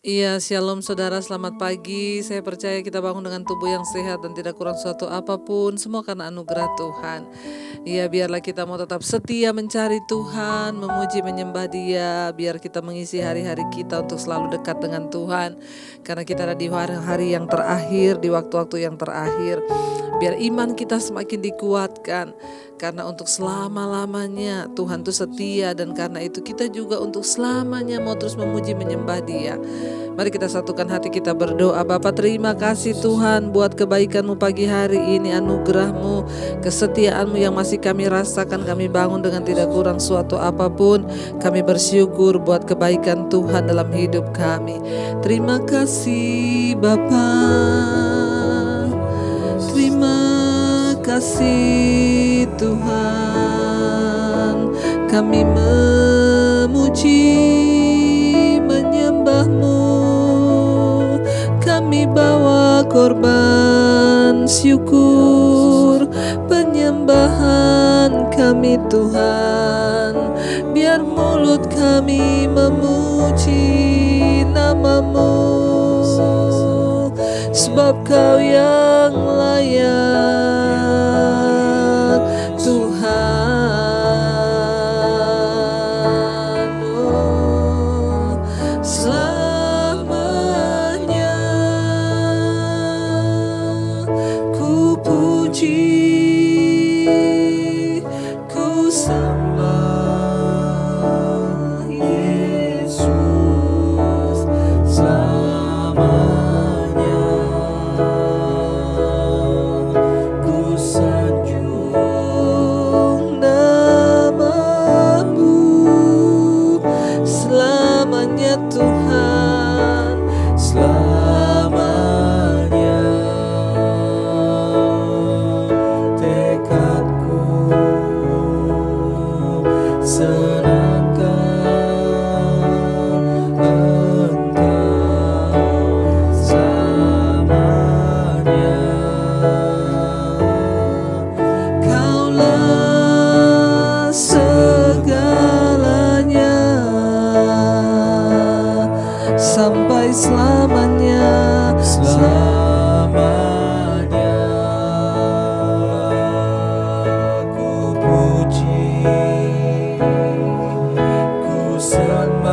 Iya, shalom saudara, selamat pagi. Saya percaya kita bangun dengan tubuh yang sehat dan tidak kurang suatu apapun, semua karena anugerah Tuhan. Iya, biarlah kita mau tetap setia mencari Tuhan, memuji menyembah Dia, biar kita mengisi hari-hari kita untuk selalu dekat dengan Tuhan. Karena kita ada di hari-hari yang terakhir, di waktu-waktu yang terakhir. Biar iman kita semakin dikuatkan. Karena untuk selama-lamanya Tuhan itu setia, dan karena itu kita juga untuk selamanya mau terus memuji menyembah Dia. Mari kita satukan hati kita berdoa. Bapa, terima kasih Tuhan buat kebaikan-Mu pagi hari ini, anugerah-Mu, kesetiaan-Mu yang masih kami rasakan. Kami bangun dengan tidak kurang suatu apapun. Kami bersyukur buat kebaikan Tuhan dalam hidup kami. Terima kasih Bapa. Terima kasih Tuhan, kami memuji menyembah-Mu, kami bawa korban syukur penyembahan kami Tuhan, biar mulut kami memuji nama-Mu, sebab Kau yang layak Tuhan. Oh, selamanya ku puji, ku sembah Yesus selamanya. Tuhan selamanya, tekadku senangkan Engkau selamanya. Kaulah segalanya sampai selamanya, selamanya. Ku puji, ku sembah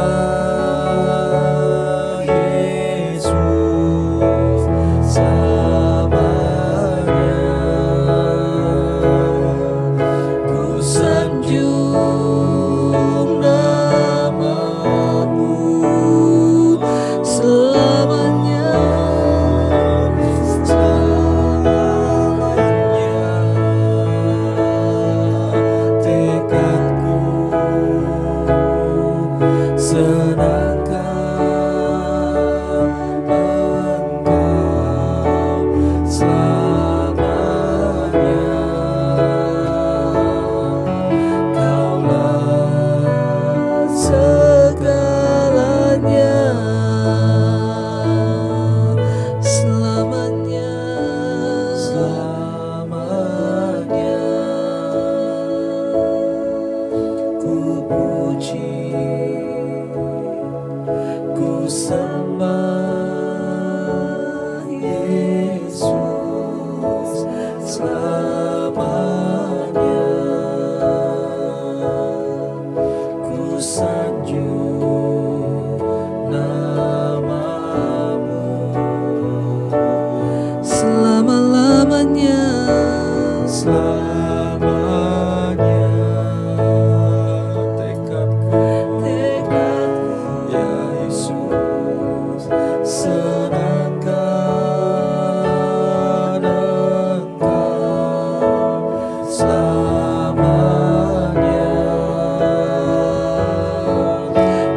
Yesus selamanya. Ku sanjung nama-Mu selamanya, selamanya. Tekadku senangkan Engkau selamanya. Kaulah segalanya selamanya, selamanya. Ku puji, ku sembah Yesus selamanya. Ku sanjung nama-Mu selama-lamanya, selamanya. Tekadku, ya Yesus, senangkan Engkau selamanya.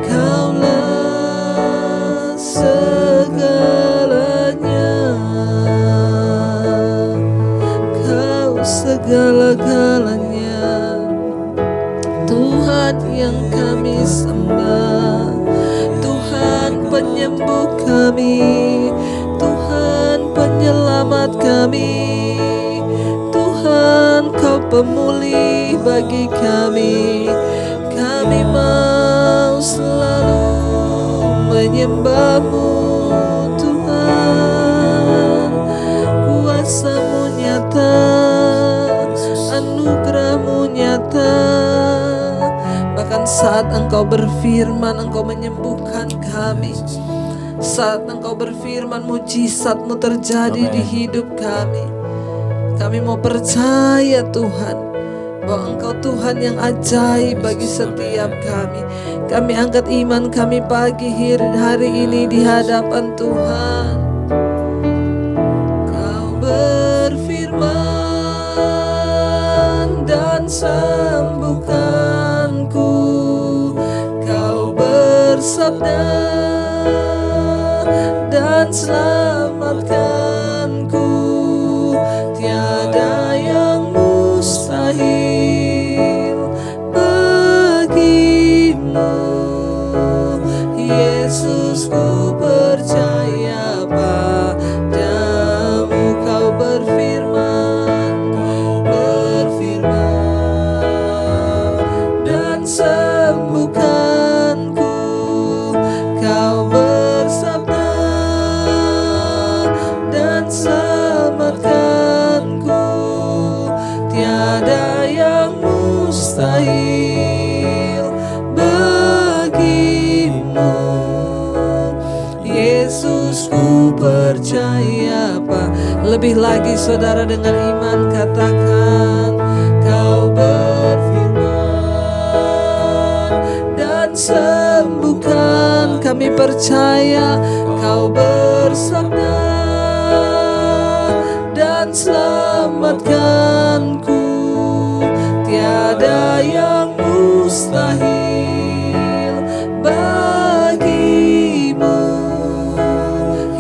Kaulah segalanya, Kau segala-galanya, Tuhan yang kami sembah, Tuhan penyembuh kami, Tuhan penyelamat kami, Tuhan Kau pemulih bagi kami. Kami mau selalu menyembah-Mu, kita. Bahkan saat Engkau berfirman, Engkau menyembuhkan kami. Saat Engkau berfirman, mujizat-Mu terjadi di hidup kami. Kami mau percaya Tuhan, bahwa Engkau Tuhan yang ajaib bagi setiap kami. Kami angkat iman kami pagi hari ini di hadapan Tuhan. Kau berfirman dan sembuhkanku. Kau bersabda dan selamatkanku. Tiada yang mustahil bagimu. Yesus, ku percaya padamu. Kau berfirman dan sembuhkanku. Kau bersabda dan selamatkanku. Tiada yang mustahil bagimu. Yesus, ku percaya Lebih lagi saudara dengan iman katakan, Kau berfirman dan sembuhkan. Kami percaya Kau bersabda dan selamatkanku. Tiada yang mustahil bagimu.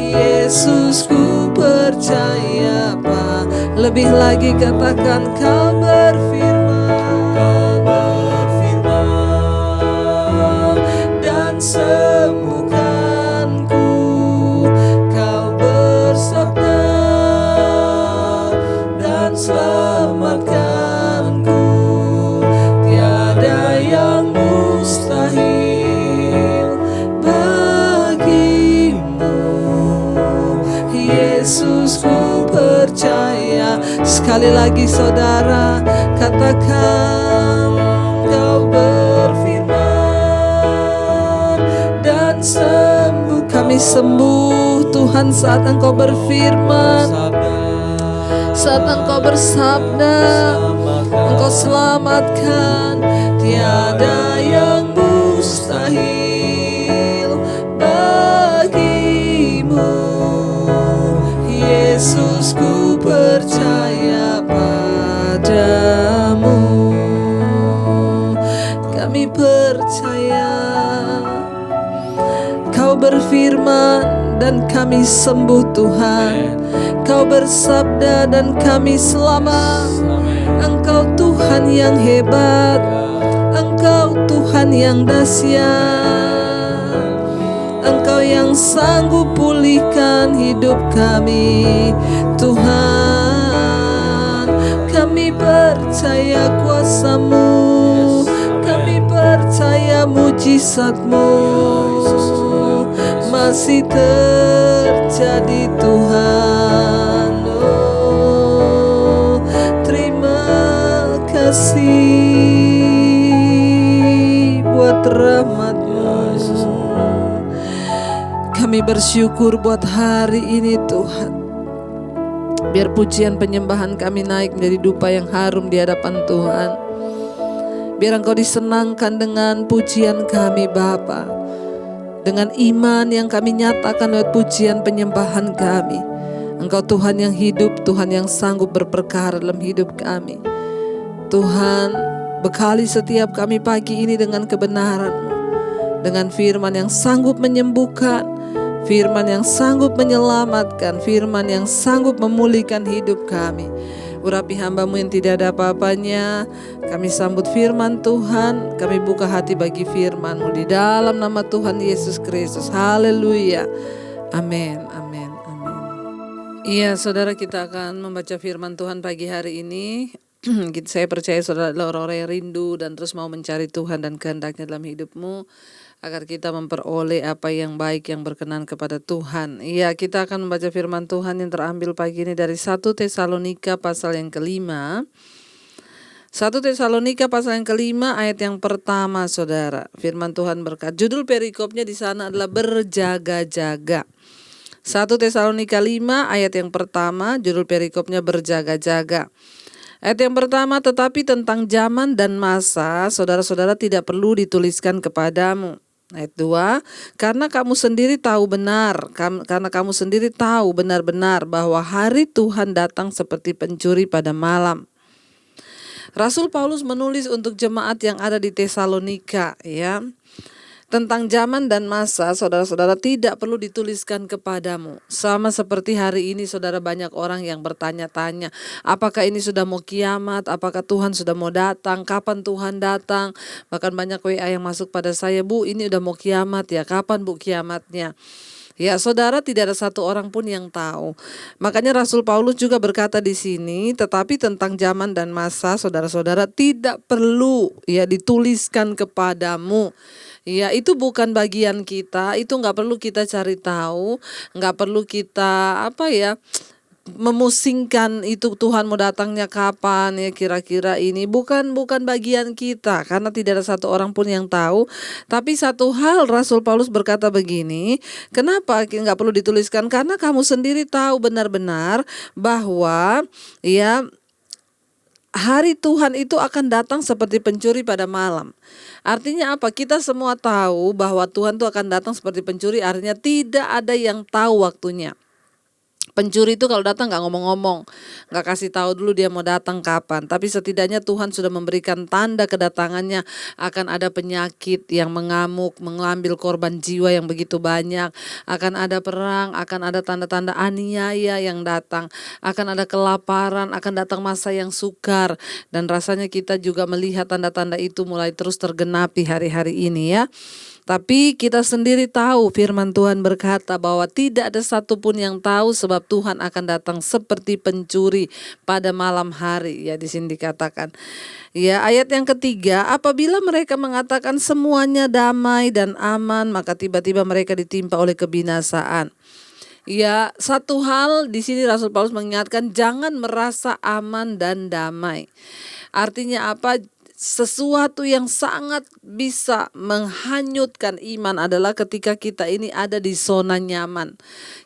Yesus, ku percaya Lebih lagi katakan, Kau berfirman dan sembuhkanku. Kau bersabda dan selamatkanku. Tiada yang mustahil bagimu. Yesus, ku percaya. Sekali lagi saudara katakan, Kau berfirman dan sembuh. Kami sembuh Tuhan saat Engkau berfirman, saat Engkau bersabda, Engkau selamatkan. Tiada yang mustahil bagimu. Yesus, ku percaya padamu. Kami percaya Kau berfirman dan kami sembuh Tuhan. Kau bersabda dan kami selamat. Engkau Tuhan yang hebat, Engkau Tuhan yang dahsyat. Engkau yang sanggup pulihkan hidup kami Tuhan. Kami percaya kuasa-Mu, kami percaya mujizat-Mu masih terjadi Tuhan. Oh, terima kasih buat rahmat-Mu. Kami bersyukur buat hari ini Tuhan. Biar pujian penyembahan kami naik menjadi dupa yang harum di hadapan Tuhan. Biar Engkau disenangkan dengan pujian kami Bapa. Dengan iman yang kami nyatakan lewat pujian penyembahan kami. Engkau Tuhan yang hidup, Tuhan yang sanggup berperkara dalam hidup kami. Tuhan, bekali setiap kami pagi ini dengan kebenaran-Mu, dengan firman yang sanggup menyembuhkan, firman yang sanggup menyelamatkan, firman yang sanggup memulihkan hidup kami. Urapi hamba-Mu yang tidak ada apa-apanya. Kami sambut firman Tuhan, kami buka hati bagi firman-Mu di dalam nama Tuhan Yesus Kristus. Haleluya. Amin, amin, amin. Iya saudara, kita akan membaca firman Tuhan pagi hari ini. Saya percaya saudara adalah orang-orang yang rindu dan terus mau mencari Tuhan dan kehendak-Nya dalam hidupmu, agar kita memperoleh apa yang baik yang berkenan kepada Tuhan. Iya, kita akan membaca firman Tuhan yang terambil pagi ini dari 1 Tesalonika pasal yang ke-5. 1 1 Tesalonika pasal yang kelima ayat yang pertama, saudara. Firman Tuhan berkata, judul perikopnya di sana adalah berjaga-jaga. 1 Tesalonika 5 ayat yang pertama, judul perikopnya berjaga-jaga. Ayat yang pertama, tetapi tentang zaman dan masa, saudara-saudara tidak perlu dituliskan kepadamu. Ayat 2, karena kamu sendiri tahu benar-benar bahwa hari Tuhan datang seperti pencuri pada malam. Rasul Paulus menulis untuk jemaat yang ada di Tesalonika, ya. Tentang zaman dan masa, saudara-saudara, tidak perlu dituliskan kepadamu. Sama seperti hari ini, saudara, banyak orang yang bertanya-tanya, apakah ini sudah mau kiamat, apakah Tuhan sudah mau datang, kapan Tuhan datang. Bahkan banyak WA yang masuk pada saya, Bu, ini udah mau kiamat ya, kapan Bu kiamatnya? Ya, saudara, tidak ada satu orang pun yang tahu. Makanya Rasul Paulus juga berkata di sini, tetapi tentang zaman dan masa, saudara-saudara, tidak perlu ya dituliskan kepadamu. Ya, itu bukan bagian kita, itu nggak perlu kita cari tahu, nggak perlu kita memusingkan itu Tuhan mau datangnya kapan ya, kira-kira ini bukan bagian kita, karena tidak ada satu orang pun yang tahu. Tapi satu hal Rasul Paulus berkata begini, kenapa nggak perlu dituliskan? Karena kamu sendiri tahu benar-benar bahwa ya hari Tuhan itu akan datang seperti pencuri pada malam. Artinya apa? Kita semua tahu bahwa Tuhan itu akan datang seperti pencuri, artinya tidak ada yang tahu waktunya. Pencuri itu kalau datang gak ngomong-ngomong, gak kasih tahu dulu dia mau datang kapan. Tapi setidaknya Tuhan sudah memberikan tanda kedatangannya, akan ada penyakit yang mengamuk, mengambil korban jiwa yang begitu banyak. Akan ada perang, akan ada tanda-tanda aniaya yang datang. Akan ada kelaparan, akan datang masa yang sukar. Dan rasanya kita juga melihat tanda-tanda itu mulai terus tergenapi hari-hari ini ya. Tapi kita sendiri tahu firman Tuhan berkata bahwa tidak ada satupun yang tahu sebab Tuhan akan datang seperti pencuri pada malam hari. Ya, di sini dikatakan. Ya, ayat yang ketiga, apabila mereka mengatakan semuanya damai dan aman, maka tiba-tiba mereka ditimpa oleh kebinasaan. Ya, satu hal di sini Rasul Paulus mengingatkan, jangan merasa aman dan damai. Artinya apa? Sesuatu yang sangat bisa menghanyutkan iman adalah ketika kita ini ada di zona nyaman.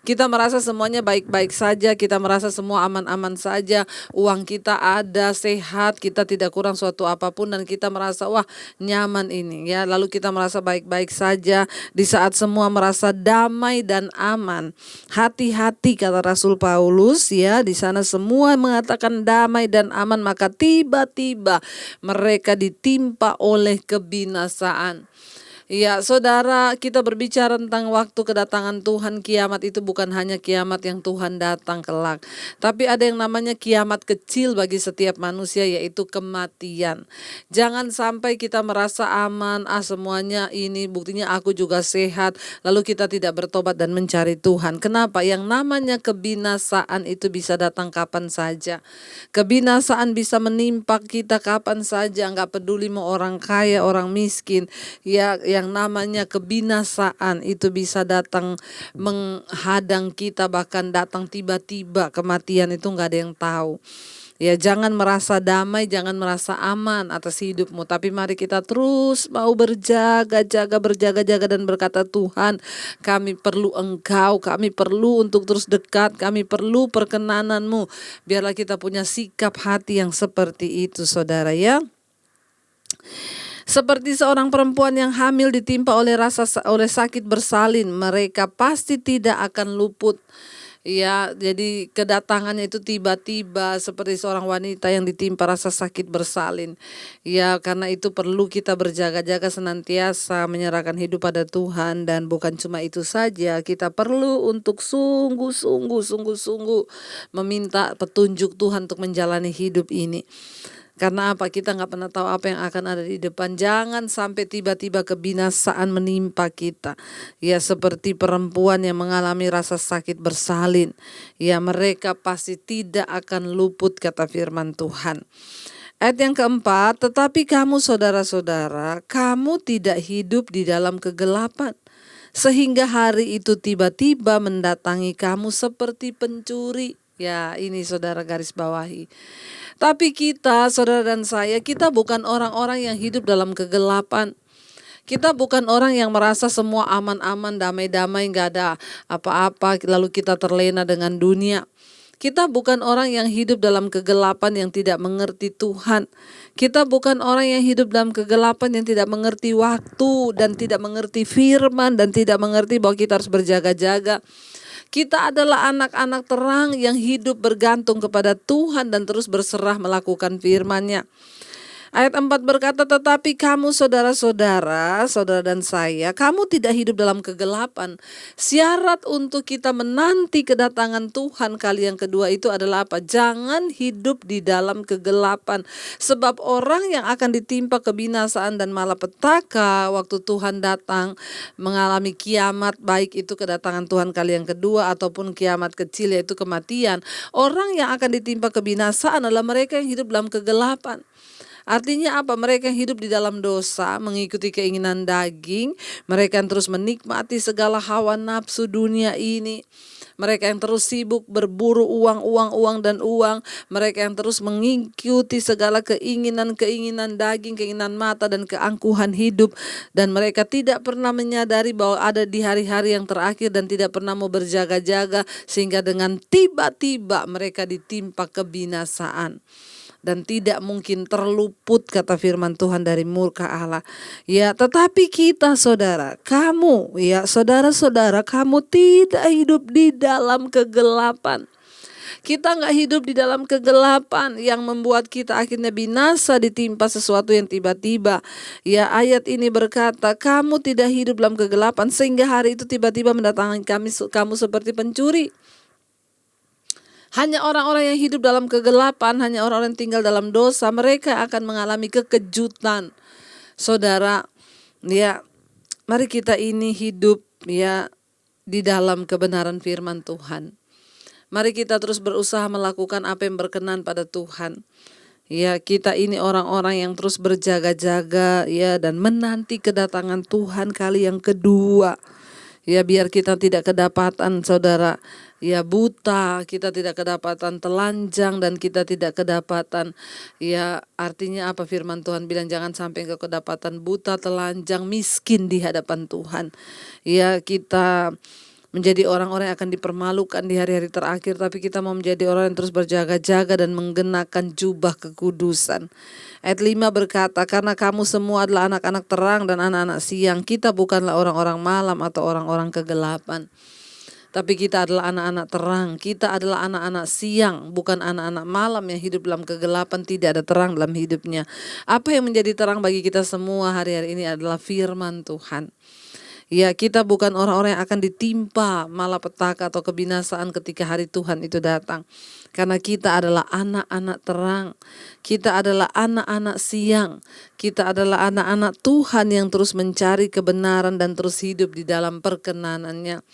Kita merasa semuanya baik-baik saja, kita merasa semua aman-aman saja, uang kita ada, sehat, kita tidak kurang suatu apapun, dan kita merasa wah nyaman ini ya. Lalu kita merasa baik-baik saja di saat semua merasa damai dan aman. Hati-hati kata Rasul Paulus ya, di sana semua mengatakan damai dan aman, maka tiba-tiba mereka ditimpa oleh kebinasaan. Ya, saudara, kita berbicara tentang waktu kedatangan Tuhan. Kiamat itu bukan hanya kiamat yang Tuhan datang kelak, tapi ada yang namanya kiamat kecil bagi setiap manusia, yaitu kematian. Jangan sampai kita merasa aman, semuanya ini buktinya aku juga sehat, lalu kita tidak bertobat dan mencari Tuhan. Kenapa? Yang namanya kebinasaan itu bisa datang kapan saja. Kebinasaan bisa menimpa kita kapan saja, nggak peduli mau orang kaya, orang miskin. Ya, yang namanya kebinasaan itu bisa datang menghadang kita, bahkan datang tiba-tiba. Kematian itu nggak ada yang tahu. Ya, jangan merasa damai, jangan merasa aman atas hidupmu, tapi mari kita terus mau berjaga-jaga dan berkata, Tuhan, kami perlu Engkau, kami perlu untuk terus dekat, kami perlu perkenanan-Mu. Biarlah kita punya sikap hati yang seperti itu, saudara ya. Seperti seorang perempuan yang hamil ditimpa oleh sakit bersalin, mereka pasti tidak akan luput. Ya, jadi kedatangannya itu tiba-tiba seperti seorang wanita yang ditimpa rasa sakit bersalin. Ya, karena itu perlu kita berjaga-jaga senantiasa menyerahkan hidup pada Tuhan, dan bukan cuma itu saja, kita perlu untuk sungguh-sungguh meminta petunjuk Tuhan untuk menjalani hidup ini. Karena apa? Kita gak pernah tahu apa yang akan ada di depan. Jangan sampai tiba-tiba kebinasaan menimpa kita. Ya, seperti perempuan yang mengalami rasa sakit bersalin. Ya, mereka pasti tidak akan luput, kata firman Tuhan. Ayat yang keempat, tetapi kamu saudara-saudara, kamu tidak hidup di dalam kegelapan, sehingga hari itu tiba-tiba mendatangi kamu seperti pencuri. Ya, ini saudara garis bawahi. Tapi kita, saudara dan saya, kita bukan orang-orang yang hidup dalam kegelapan. Kita bukan orang yang merasa semua aman-aman, damai-damai, nggak ada apa-apa, lalu kita terlena dengan dunia. Kita bukan orang yang hidup dalam kegelapan yang tidak mengerti Tuhan. Kita bukan orang yang hidup dalam kegelapan yang tidak mengerti waktu dan tidak mengerti firman dan tidak mengerti bahwa kita harus berjaga-jaga. Kita adalah anak-anak terang yang hidup bergantung kepada Tuhan dan terus berserah melakukan firman-Nya. Ayat 4 berkata, tetapi kamu saudara-saudara, saudara dan saya, kamu tidak hidup dalam kegelapan. Syarat untuk kita menanti kedatangan Tuhan kali yang kedua itu adalah apa? Jangan hidup di dalam kegelapan. Sebab orang yang akan ditimpa kebinasaan dan malapetaka waktu Tuhan datang mengalami kiamat, baik itu kedatangan Tuhan kali yang kedua ataupun kiamat kecil yaitu kematian. Orang yang akan ditimpa kebinasaan adalah mereka yang hidup dalam kegelapan. Artinya apa? Mereka yang hidup di dalam dosa, mengikuti keinginan daging, mereka yang terus menikmati segala hawa nafsu dunia ini. Mereka yang terus sibuk berburu uang dan uang. Mereka yang terus mengikuti segala keinginan daging, keinginan mata dan keangkuhan hidup. Dan mereka tidak pernah menyadari bahwa ada di hari-hari yang terakhir dan tidak pernah mau berjaga-jaga. Sehingga dengan tiba-tiba mereka ditimpa kebinasaan. Dan tidak mungkin terluput kata firman Tuhan dari murka Allah. Ya, tetapi kita saudara, kamu ya saudara-saudara, kamu tidak hidup di dalam kegelapan. Kita nggak hidup di dalam kegelapan yang membuat kita akhirnya binasa ditimpa sesuatu yang tiba-tiba. Ya, ayat ini berkata, kamu tidak hidup dalam kegelapan sehingga hari itu tiba-tiba mendatangi kamu seperti pencuri. Hanya orang-orang yang hidup dalam kegelapan, hanya orang-orang yang tinggal dalam dosa, mereka akan mengalami kekejutan. Saudara, ya, mari kita ini hidup ya di dalam kebenaran firman Tuhan. Mari kita terus berusaha melakukan apa yang berkenan pada Tuhan. Ya, kita ini orang-orang yang terus berjaga-jaga ya dan menanti kedatangan Tuhan kali yang kedua. Ya, biar kita tidak kedapatan saudara ya buta, kita tidak kedapatan telanjang dan kita tidak kedapatan ya artinya apa firman Tuhan bilang jangan sampai ke kedapatan buta, telanjang, miskin di hadapan Tuhan. Ya, kita menjadi orang-orang yang akan dipermalukan di hari-hari terakhir, tapi kita mau menjadi orang yang terus berjaga-jaga dan menggenakan jubah kekudusan. Ayat 5 berkata, karena kamu semua adalah anak-anak terang dan anak-anak siang, kita bukanlah orang-orang malam atau orang-orang kegelapan. Tapi kita adalah anak-anak terang, kita adalah anak-anak siang, bukan anak-anak malam yang hidup dalam kegelapan, tidak ada terang dalam hidupnya. Apa yang menjadi terang bagi kita semua hari-hari ini adalah firman Tuhan. Ya, kita bukan orang-orang yang akan ditimpa malapetaka atau kebinasaan ketika hari Tuhan itu datang. Karena kita adalah anak-anak terang, kita adalah anak-anak siang, kita adalah anak-anak Tuhan yang terus mencari kebenaran dan terus hidup di dalam perkenanannya.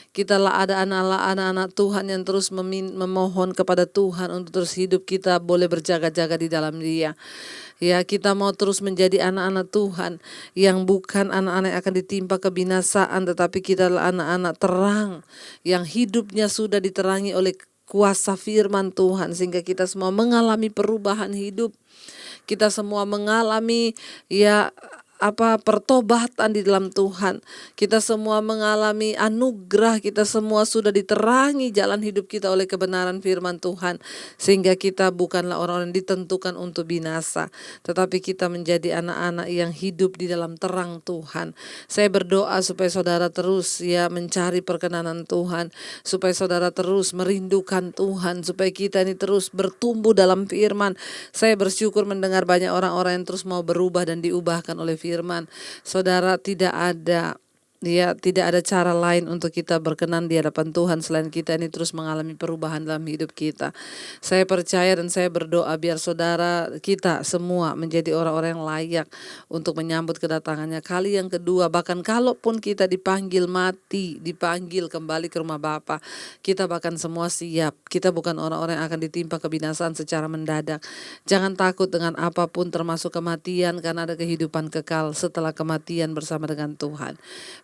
Kita lah ada anak-anak Tuhan yang terus memohon kepada Tuhan untuk terus hidup kita boleh berjaga-jaga di dalam Dia. Ya, kita mau terus menjadi anak-anak Tuhan yang bukan anak-anak yang akan ditimpa kebinasaan, tetapi kita adalah anak-anak terang yang hidupnya sudah diterangi oleh kuasa firman Tuhan sehingga kita semua mengalami perubahan hidup. Kita semua mengalami pertobatan di dalam Tuhan. Kita semua mengalami anugerah, kita semua sudah diterangi jalan hidup kita oleh kebenaran firman Tuhan. Sehingga kita bukanlah orang-orang yang ditentukan untuk binasa, tetapi kita menjadi anak-anak yang hidup di dalam terang Tuhan. Saya berdoa supaya saudara terus mencari perkenanan Tuhan, supaya saudara terus merindukan Tuhan, supaya kita ini terus bertumbuh dalam firman. Saya bersyukur mendengar banyak orang-orang yang terus mau berubah dan diubahkan oleh firman. Saudara, tidak ada cara lain untuk kita berkenan di hadapan Tuhan selain kita ini terus mengalami perubahan dalam hidup kita. Saya percaya dan saya berdoa biar saudara kita semua menjadi orang-orang yang layak untuk menyambut kedatangannya kali yang kedua. Bahkan kalaupun kita dipanggil mati, dipanggil kembali ke rumah Bapa, kita bahkan semua siap. Kita bukan orang-orang yang akan ditimpa kebinasaan secara mendadak. Jangan takut dengan apapun termasuk kematian, karena ada kehidupan kekal setelah kematian bersama dengan Tuhan.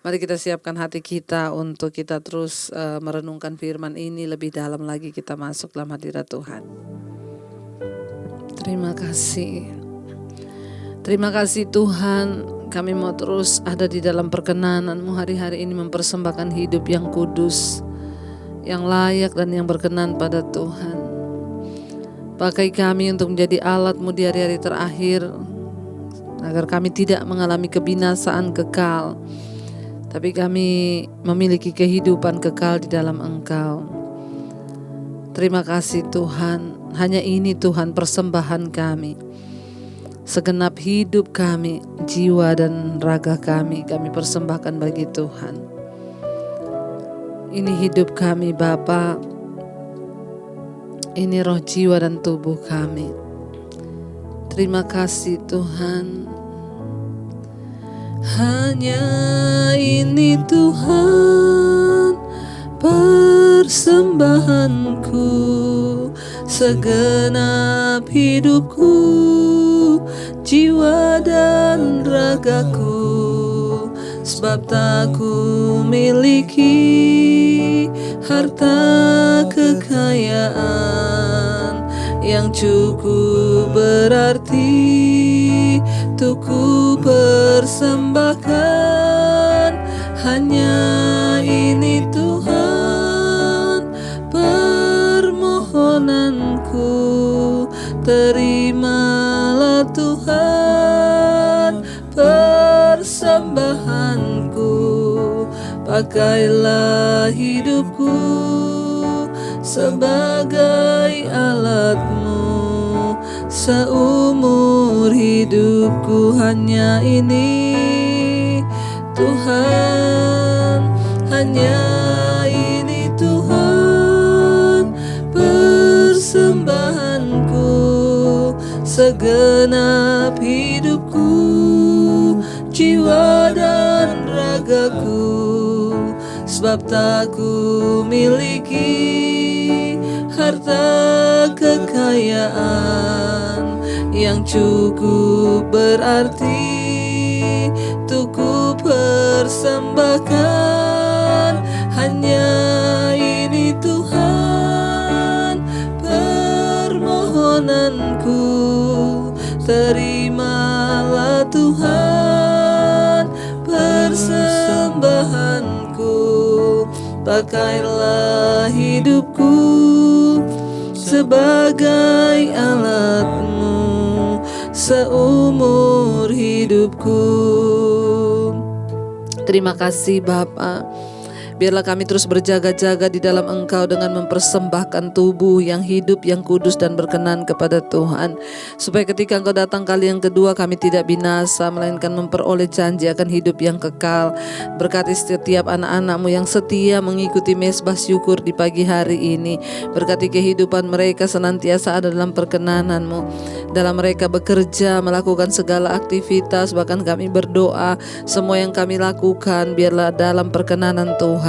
Mari kita siapkan hati kita untuk kita terus merenungkan firman ini lebih dalam lagi, kita masuk dalam hadirat Tuhan. Terima kasih. Terima kasih Tuhan, kami mau terus ada di dalam perkenanan-Mu hari-hari ini, mempersembahkan hidup yang kudus, yang layak dan yang berkenan pada Tuhan. Pakai kami untuk menjadi alat-Mu di hari-hari terakhir, agar kami tidak mengalami kebinasaan kekal, tapi kami memiliki kehidupan kekal di dalam Engkau. Terima kasih Tuhan, hanya ini Tuhan persembahan kami. Segenap hidup kami, jiwa dan raga kami persembahkan bagi Tuhan. Ini hidup kami Bapa, ini roh, jiwa dan tubuh kami. Terima kasih Tuhan. Hanya ini Tuhan persembahanku, segenap hidupku, jiwa dan ragaku. Sebab tak ku miliki harta kekayaan yang cukup berarti untuk ku persembahkan. Hanya ini Tuhan permohonanku, terimalah Tuhan persembahanku. Pakailah hidupku sebagai alat-Mu. Seumur hidupku hanya ini Tuhan, hanya ini Tuhan persembahanku. Segenap hidupku, jiwa dan ragaku. Sebab tak ku miliki harta kekayaan yang cukup berarti untuk ku persembahkan. Hanya ini Tuhan permohonanku, terimalah Tuhan persembahanku. Pakailah hidupku sebagai alat-Mu seumur hidupku. Terima kasih Bapa. Biarlah kami terus berjaga-jaga di dalam Engkau dengan mempersembahkan tubuh yang hidup, yang kudus dan berkenan kepada Tuhan. Supaya ketika Engkau datang kali yang kedua, kami tidak binasa, melainkan memperoleh janji akan hidup yang kekal. Berkati setiap anak-anak-Mu yang setia mengikuti mezbah syukur di pagi hari ini. Berkati kehidupan mereka senantiasa ada dalam perkenanan-Mu. Dalam mereka bekerja, melakukan segala aktivitas, bahkan kami berdoa, semua yang kami lakukan biarlah dalam perkenanan Tuhan.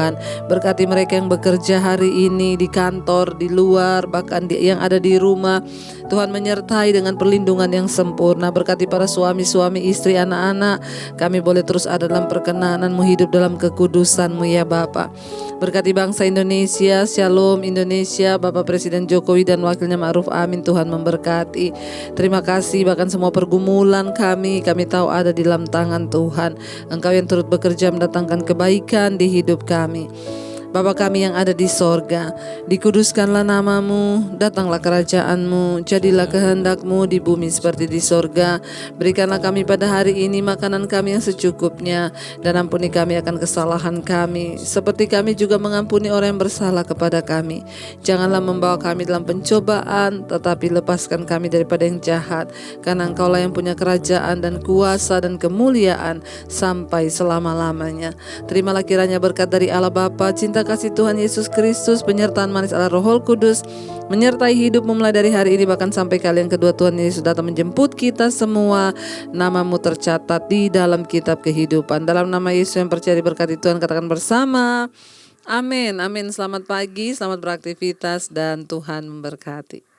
Berkati mereka yang bekerja hari ini di kantor, di luar, bahkan yang ada di rumah. Tuhan menyertai dengan perlindungan yang sempurna. Berkati para suami-suami, istri, anak-anak. Kami boleh terus ada dalam perkenanan-Mu, hidup dalam kekudusan-Mu ya Bapa. Berkati bangsa Indonesia, Shalom Indonesia, Bapak Presiden Jokowi dan Wakilnya Ma'ruf Amin. Tuhan memberkati. Terima kasih, bahkan semua pergumulan kami tahu ada di dalam tangan Tuhan. Engkau yang turut bekerja mendatangkan kebaikan di hidup kami. Bapa kami yang ada di sorga, dikuduskanlah nama-Mu, datanglah kerajaan-Mu, jadilah kehendak-Mu di bumi seperti di sorga. Berikanlah kami pada hari ini makanan kami yang secukupnya, dan ampuni kami akan kesalahan kami, seperti kami juga mengampuni orang yang bersalah kepada kami. Janganlah membawa kami dalam pencobaan, tetapi lepaskan kami daripada yang jahat, karena Engkau-lah yang punya kerajaan dan kuasa dan kemuliaan sampai selama-lamanya. Terimalah kiranya berkat dari Allah Bapa, cinta kasih Tuhan Yesus Kristus, penyertaan manis Allah Roh Kudus menyertai hidupmu mulai dari hari ini bahkan sampai kali yang kedua Tuhan Yesus datang menjemput kita semua. Nama-Mu tercatat di dalam kitab kehidupan. Dalam nama Yesus yang percaya diberkati Tuhan, katakan bersama, amin. Amin. Selamat pagi, selamat beraktivitas dan Tuhan memberkati.